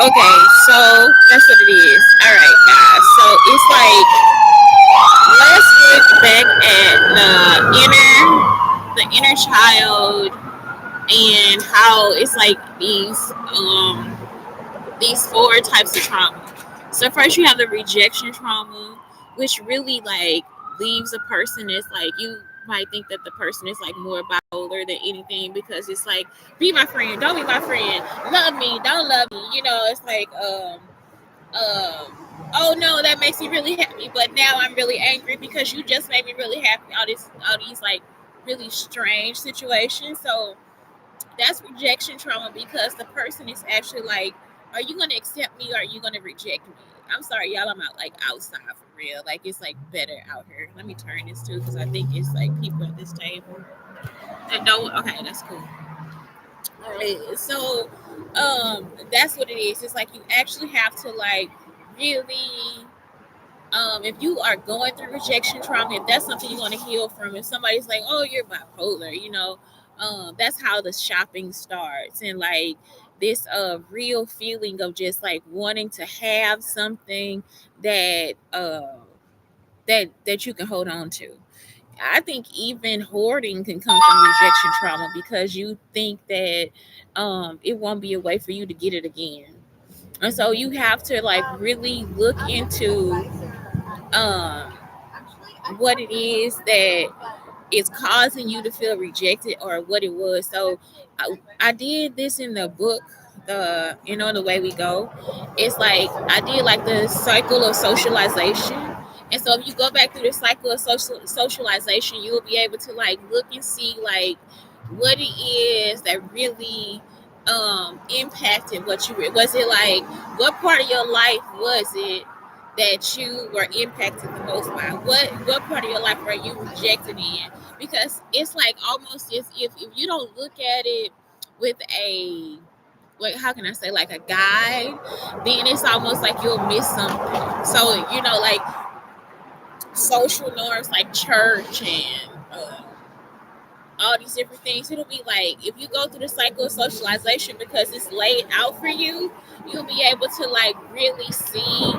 Okay, so that's what it is. All right, guys. So it's let's look back at the inner child and how it's like these four types of trauma. So first you have the rejection trauma, which really leaves a person as you might think that the person is more bipolar than anything because it's like be my friend, don't be my friend, love me, don't love me. It's um oh no, that makes me really happy, but now I'm really angry because you just made me really happy. All these really strange situations. So that's rejection trauma because the person is actually are you gonna accept me or are you gonna reject me? I'm sorry, y'all. I'm out outside for real. It's better out here. Let me turn this too because I think it's people at this table that don't. Okay, that's cool. All right, so that's what it is. It's you actually have to really if you are going through rejection trauma, if that's something you want to heal from, if somebody's like, "Oh, you're bipolar," that's how the shopping starts, and this real feeling of just wanting to have something that that you can hold on to. I think even hoarding can come from rejection trauma because you think that it won't be a way for you to get it again, and so you have to really look into um what it is that is causing you to feel rejected or what it was. So I did this in the book, the way we go. It's I did the cycle of socialization. And so if you go back through the cycle of socialization, you'll be able to look and see what it is that really impacted what you was it what part of your life was it that you were impacted the most by? What part of your life were you rejected in? Because it's almost as if you don't look at it with a how can I say a guide, then it's almost you'll miss something. So social norms like church and all these different things. It'll be if you go through the cycle of socialization because it's laid out for you, you'll be able to really see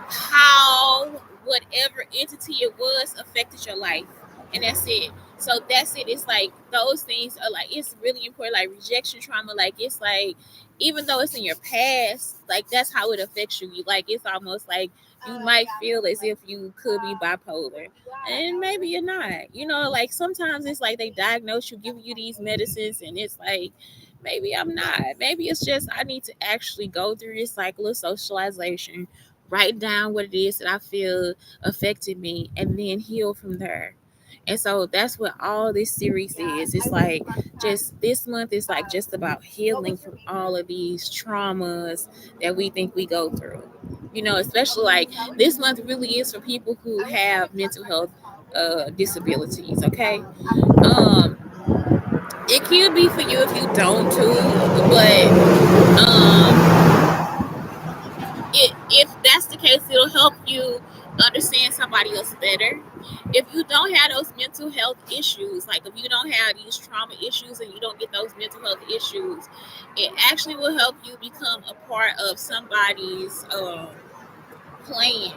how whatever entity it was affected your life. And that's it. So that's it. It's those things are it's really important. Rejection trauma, it's even though it's in your past, that's how it affects you. It's almost you might feel as if you could be bipolar. And maybe you're not. Sometimes it's they diagnose you, give you these medicines, and it's maybe I'm not. Maybe it's just I need to actually go through this cycle of socialization, write down what it is that I feel affected me, and then heal from there. And so that's what all this series is. It's just this month is just about healing from all of these traumas that we think we go through. Especially this month really is for people who have mental health disabilities. Okay. Um, it could be for you if you don't too, but if that's the case, it'll help you understand somebody else better. If you don't have those mental health issues, if you don't have these trauma issues and you don't get those mental health issues, it actually will help you become a part of somebody's plan.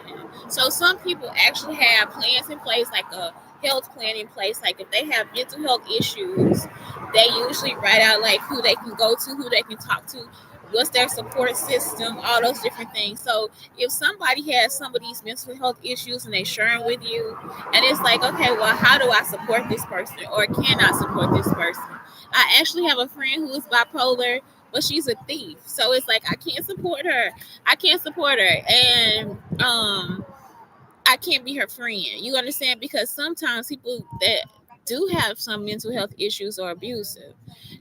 So some people actually have plans in place, like a health plan in place. If they have mental health issues, they usually write out who they can go to, who they can talk to, what's their support system, all those different things. So if somebody has some of these mental health issues and they sharing with you, and it's okay, well, how do I support this person or can I support this person? I actually have a friend who is bipolar, but she's a thief. So it's I can't support her. I can't support her. And I can't be her friend. You understand? Because sometimes people that do have some mental health issues are abusive.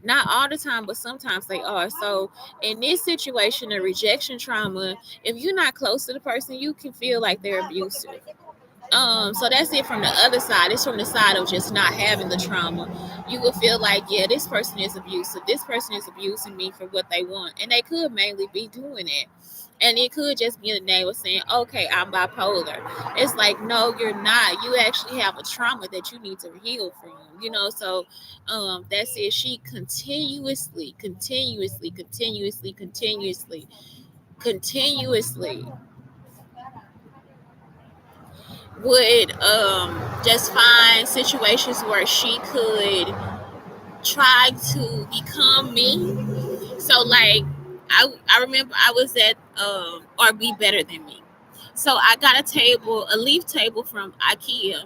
Not all the time, but sometimes they are. So in this situation of rejection trauma, if you're not close to the person, you can feel like they're abusive. So that's it from the other side. It's from the side of just not having the trauma. You will feel yeah, this person is abusive. This person is abusing me for what they want. And they could mainly be doing it. And it could just be in the name of saying, okay, I'm bipolar. It's like, no, you're not. You actually have a trauma that you need to heal from, So that's it. She continuously would just find situations where she could try to become me. So like I remember I was at or be better than me. So I got a leaf table from IKEA,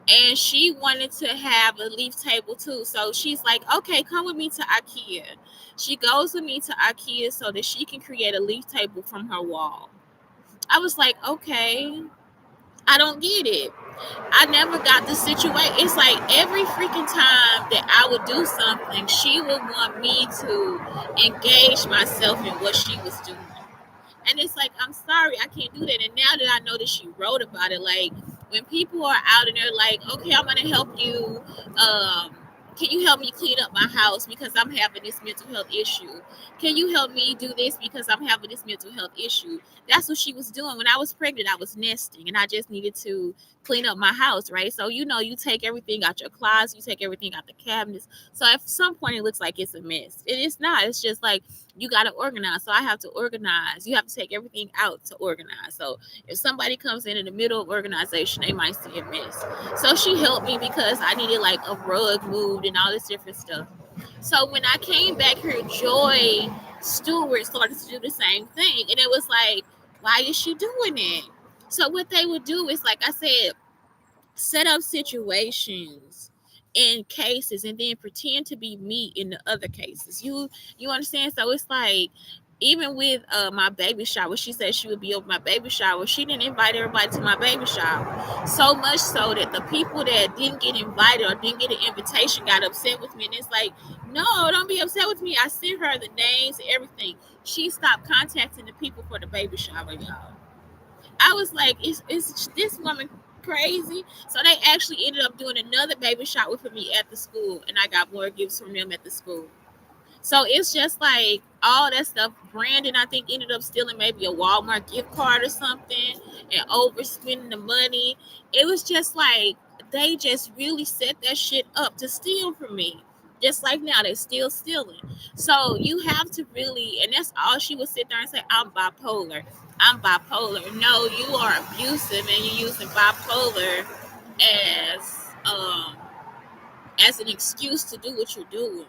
and she wanted to have a leaf table too. So she's like, "Okay, come with me to IKEA." She goes with me to IKEA so that she can create a leaf table from her wall. I was like, "Okay, I don't get it." I never got the situation. It's like every freaking time that I would do something, she would want me to engage myself in what she was doing. And it's like, I'm sorry, I can't do that. And now that I know that she wrote about it, like when people are out and they're like, okay, I'm gonna help you. Can you help me clean up my house because I'm having this mental health issue? Can you help me do this because I'm having this mental health issue? That's what she was doing. When I was pregnant, I was nesting and I just needed to clean up my house, right? So, you take everything out your closet, you take everything out the cabinets. So at some point it looks like it's a mess. It is not. It's just like you got to organize. So I have to organize. You have to take everything out to organize. So if somebody comes in the middle of organization, they might see a mess. So she helped me because I needed like a rug moved and all this different stuff. So when I came back here, Joy Stewart started to do the same thing. And it was like, why is she doing it? So what they would do is, like I said, set up situations in cases and then pretend to be me in the other cases. You understand? So it's like, even with my baby shower, she said she would be over my baby shower. She didn't invite everybody to my baby shower. So much so that the people that didn't get invited or didn't get an invitation got upset with me. And it's like, no, don't be upset with me. I sent her the names and everything. She stopped contacting the people for the baby shower, y'all. I was like, is this woman crazy? So they actually ended up doing another baby shower for me at the school, and I got more gifts from them at the school. So it's just like all that stuff. Brandon, I think, ended up stealing maybe a Walmart gift card or something and overspending the money. It was just like they just really set that shit up to steal from me. Just like now, they're still stealing. So you have to really, and that's all she would sit there and say, I'm bipolar. I'm bipolar. No, you are abusive and you're using bipolar as as an excuse to do what you're doing.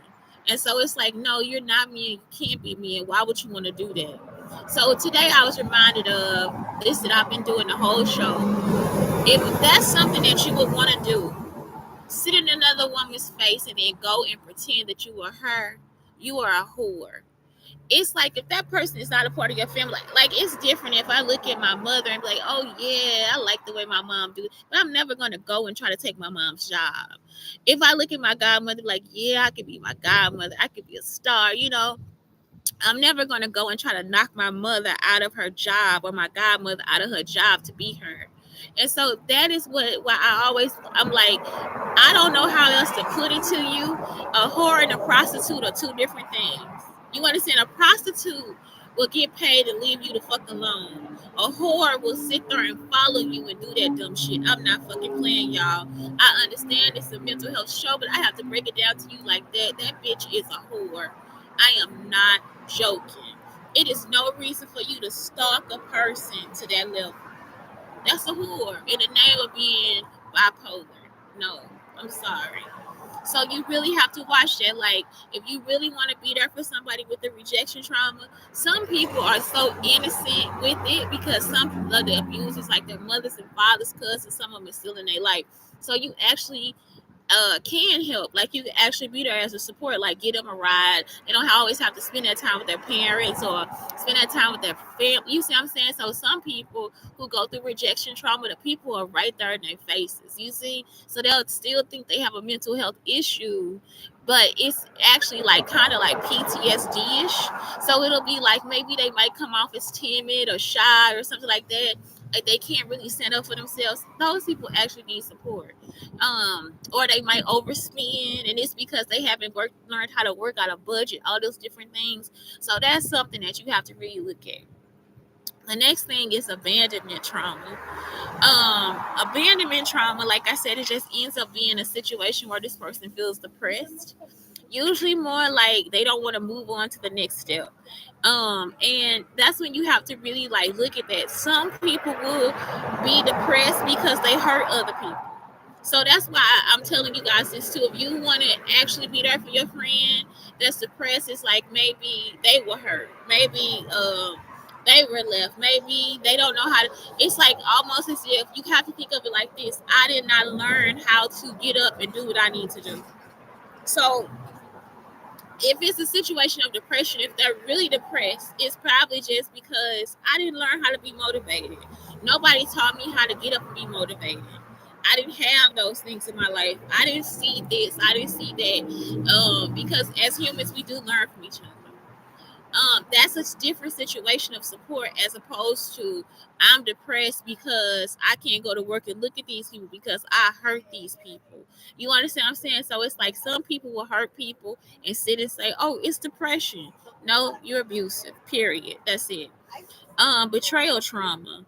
And so it's like, no, you're not me and you can't be me. And why would you want to do that? So today I was reminded of this that I've been doing the whole show. If that's something that you would want to do, sit in another woman's face and then go and pretend that you are her, you are a whore. It's like if that person is not a part of your family, like it's different if I look at my mother and be like, oh yeah, I like the way my mom do it, but I'm never gonna go and try to take my mom's job. If I look at my godmother, like, yeah, I could be my godmother, I could be a star, I'm never going to go and try to knock my mother out of her job or my godmother out of her job to be her. And so that is why I'm like, I don't know how else to put it to you. A whore and a prostitute are two different things. You understand? A prostitute will get paid and leave you the fuck alone. A whore will sit there and follow you and do that dumb shit. I'm not fucking playing, y'all. I understand it's a mental health show, but I have to break it down to you like that. That bitch is a whore. I am not joking. It is no reason for you to stalk a person to that level. That's a whore in the name of being bipolar. No, I'm sorry. So you really have to watch that. Like, if you really want to be there for somebody with the rejection trauma, some people are so innocent with it because some of the abusers, like their mothers and fathers, cousins, some of them are still in their life. So you actually can help. Like you can actually be there as a support, like get them a ride. They don't always have to spend that time with their parents or spend that time with their family. You see what I'm saying? So some people who go through rejection trauma, the people are right there in their faces. You see? So they'll still think they have a mental health issue, but it's actually like kind of like PTSD-ish. So it'll be like maybe they might come off as timid or shy or something like that. Like they can't really stand up for themselves. Those people actually need support. Or they might overspend, and it's because they haven't learned how to work out a budget, all those different things. So that's something that you have to really look at. The next thing is abandonment trauma. Abandonment trauma, like I said, it just ends up being a situation where this person feels depressed. Usually more like they don't want to move on to the next step. And that's when you have to really like look at that. Some people will be depressed because they hurt other people. So that's why I'm telling you guys this too. If you want to actually be there for your friend that's depressed, it's like maybe they were hurt, maybe they were left, maybe they don't know how to. It's like almost as if you have to think of it like this: I did not learn how to get up and do what I need to do. So if it's a situation of depression, if they're really depressed, it's probably just because I didn't learn how to be motivated. Nobody taught me how to get up and be motivated. I didn't have those things in my life. I didn't see this. I didn't see that. Because as humans, we do learn from each other. That's a different situation of support as opposed to I'm depressed because I can't go to work and look at these people because I hurt these people. You understand what I'm saying? So it's like some people will hurt people and sit and say, "Oh, it's depression." No, you're abusive. Period. That's it. Betrayal trauma.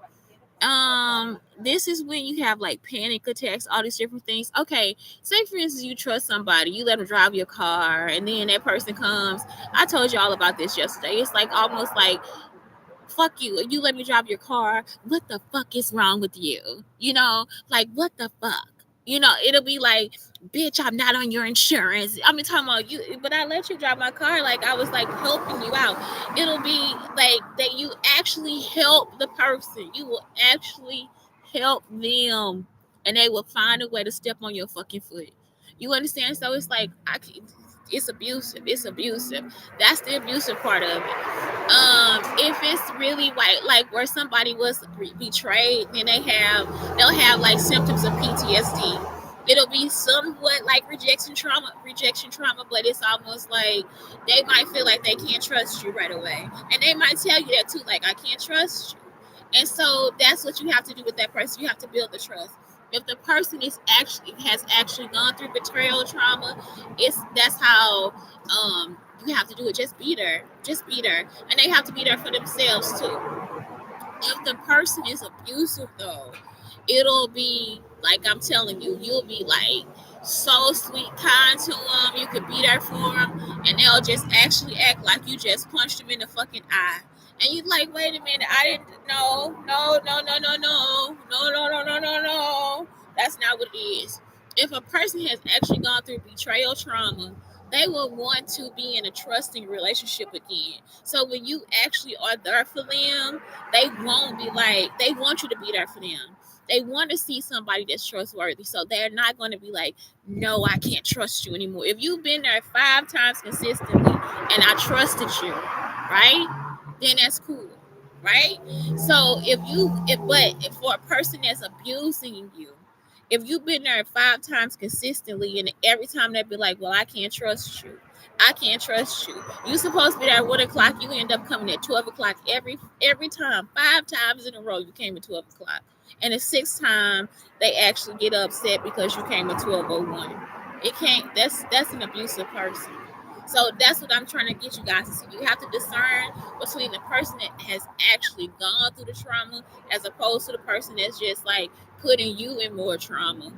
This is when you have like panic attacks, all these different things. Okay, say for instance you trust somebody, you let them drive your car, and then that person comes. I told you all about this yesterday. It's like almost like fuck you. You let me drive your car. What the fuck is wrong with you? Like what the fuck? It'll be like, bitch, I'm not on your insurance. I mean, talking about you, but I let you drive my car. Like I was like helping you out. It'll be like that you actually help the person. You will actually help them, and they will find a way to step on your fucking foot. You understand? So it's like it's abusive. It's abusive. That's the abusive part of it. If it's really like where somebody was betrayed, then they'll have like symptoms of PTSD. It'll be somewhat like rejection trauma, but it's almost like they might feel like they can't trust you right away, and they might tell you that too, like I can't trust you. And so that's what you have to do with that person. You have to build the trust. If the person has actually gone through betrayal trauma, that's how you have to do it. Just be there. Just be there. And they have to be there for themselves too. If the person is abusive though, it'll be like I'm telling you, you'll be like so sweet, kind to them. You could be there for them, and they'll just actually act like you just punched them in the fucking eye. And you're like, wait a minute, I didn't. No, no, no, no, no, no, no, no, no, no, no, no. That's not what it is. If a person has actually gone through betrayal trauma, they will want to be in a trusting relationship again. So when you actually are there for them, they won't be like, they want you to be there for them. They want to see somebody that's trustworthy. So they're not going to be like, no, I can't trust you anymore. If you've been there 5 times consistently and I trusted you, right? Then that's cool, right? So but for a person that's abusing you, if you've been there 5 times consistently and every time they'd be like, well, I can't trust you. I can't trust you. You supposed to be there at 1 o'clock. You end up coming at 12 o'clock every time. 5 times in a row you came at 12 o'clock. And the sixth time they actually get upset because you came at 12:01. It can't that's an abusive person. So that's what I'm trying to get you guys to see. You have to discern between the person that has actually gone through the trauma as opposed to the person that's just like putting you in more trauma.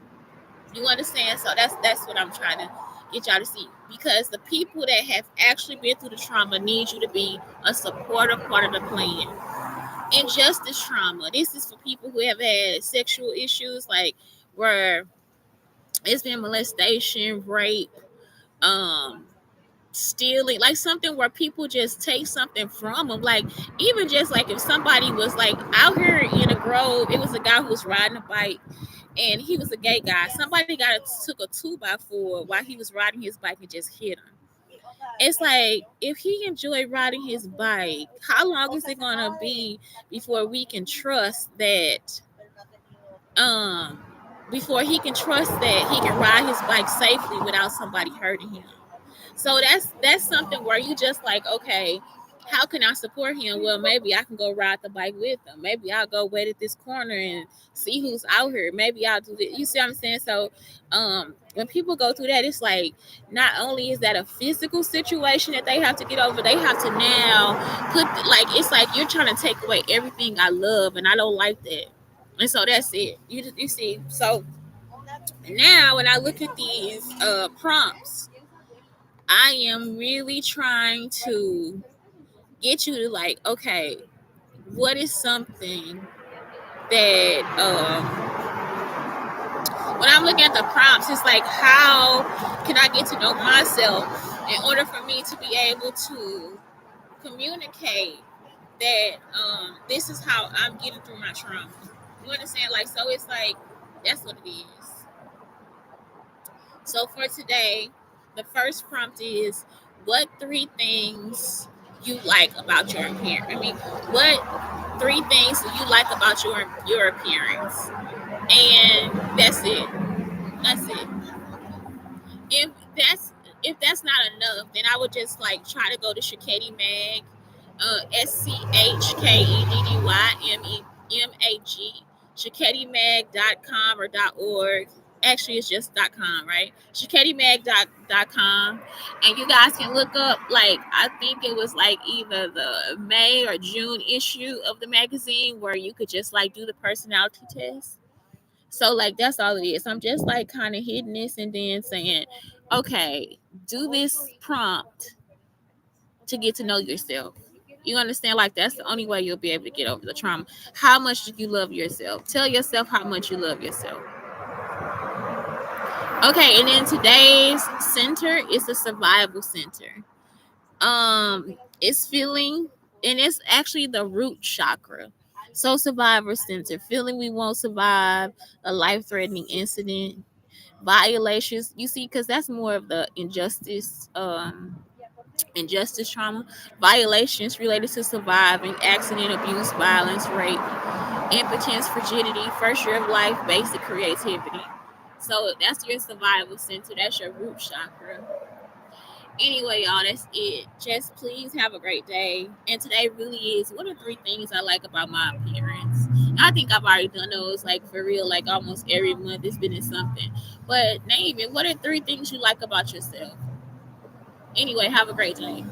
You understand? So that's what I'm trying to get y'all to see. Because the people that have actually been through the trauma need you to be a supportive part of the plan. Injustice trauma. This is for people who have had sexual issues, like where it's been molestation, rape, um, stealing, like something where people just take something from them. Like even just like if somebody was like out here in a grove, it was a guy who was riding a bike and he was a gay guy. Somebody took a 2x4 while he was riding his bike and just hit him. It's like if he enjoyed riding his bike, how long is it gonna be before we can trust that um before he can trust that he can ride his bike safely without somebody hurting him? So that's something where you just like, okay, how can I support him? Well, maybe I can go ride the bike with him. Maybe I'll go wait at this corner and see who's out here. Maybe I'll do this. You see what I'm saying? So, when people go through that, it's like not only is that a physical situation that they have to get over, they have to now put like it's like you're trying to take away everything I love, and I don't like that. And so that's it. You see. So now when I look at these prompts, I am really trying to get you to like, okay, what is something that when I'm looking at the prompts, it's like how can I get to know myself in order for me to be able to communicate that this is how I'm getting through my trauma. You understand? Like, so it's like that's what it is. So for today, the first prompt is what three things you like about your appearance. I mean, what three things do you like about your appearance? And that's it. That's it. If that's if that's not enough, then I would just like try to go to Shakedi Mag, SCHKEDDYMEMAG, ShakediMag.com or .org. Actually, it's just .com, right? ShakediMag.com, and you guys can look up. Like I think it was like either the May or June issue of the magazine where you could just like do the personality test. So like that's all it is. I'm just like kind of hitting this and then saying, okay, do this prompt to get to know yourself. You understand? Like that's the only way you'll be able to get over the trauma. How much do you love yourself? Tell yourself how much you love yourself. Okay, and then today's center is the survival center. It's feeling, and it's actually the root chakra. So survivor center, feeling we won't survive a life-threatening incident, violations. You see, because that's more of the injustice trauma, violations related to surviving, accident, abuse, violence, rape, impotence, frigidity, first year of life, basic creativity. So that's your survival center. That's your root chakra. Anyway, y'all, that's it. Just please have a great day. And today really is what are three things I like about my appearance? I think I've already done those like for real, like almost every month it's been in something. But name it. What are three things you like about yourself? Anyway, have a great day.